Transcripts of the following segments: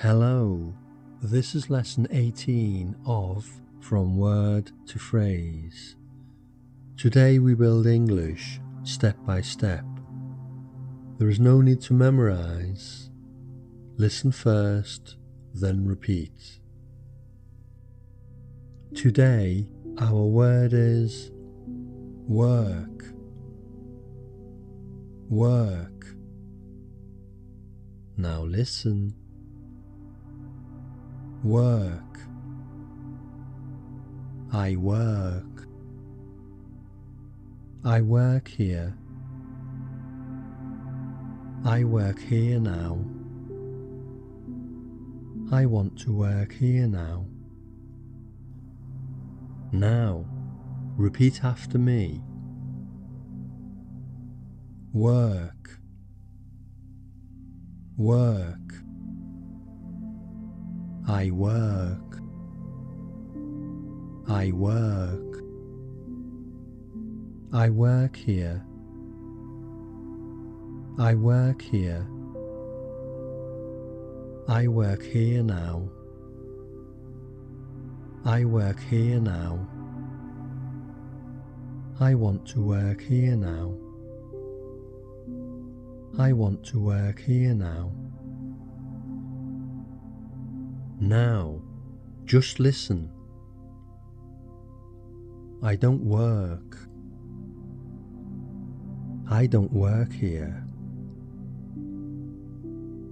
Hello, this is lesson 18 of From Word to Phrase. Today we build English step by step. There is no need to memorize. Listen first, then repeat. Today our word is work. Work. Now listen. Work. I work. I work here. I work here now. I want to work here now. Now, repeat after me. Work. Work. I work. I work. I work here. I work here. I work here now. I work here now. I want to work here now. I want to work here now. Now, just listen. I don't work. I don't work here.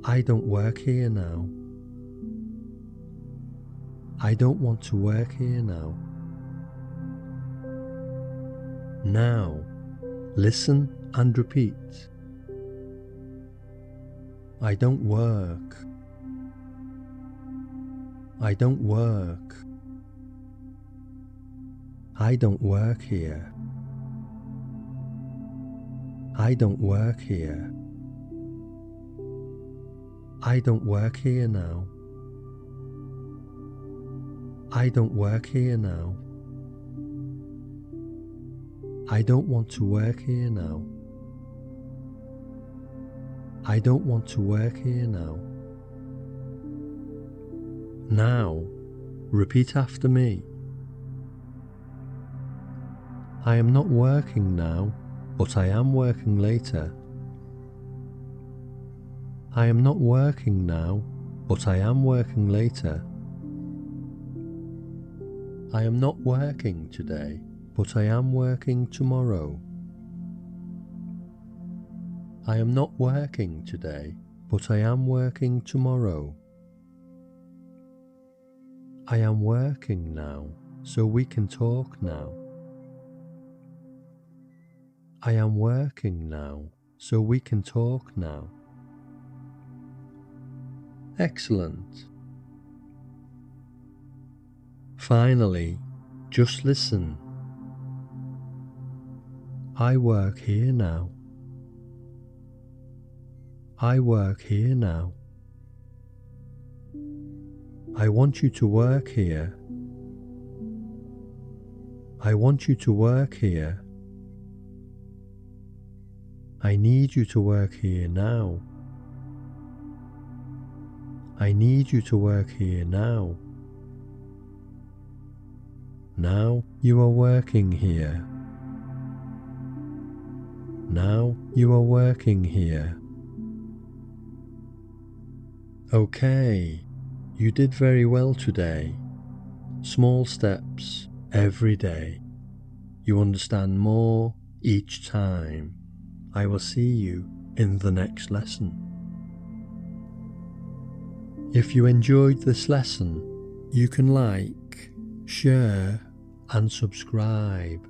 I don't work here now. I don't want to work here now. Now, listen and repeat. I don't work. I don't work. I don't work here. I don't work here. I don't work here now. I don't work here now. I don't want to work here now. I don't want to work here now. Now, repeat after me. I am not working now, but I am working later. I am not working now, but I am working later. I am not working today, but I am working tomorrow. I am not working today, but I am working tomorrow. I am working now, so we can talk now. I am working now, so we can talk now. Excellent. Finally, just listen. I work here now. I work here now. I want you to work here. I want you to work here. I need you to work here now. I need you to work here now. Now you are working here. Now you are working here. Okay, you did very well today. Small steps every day. You understand more each time. I will see you in the next lesson. If you enjoyed this lesson, you can like, share, and subscribe.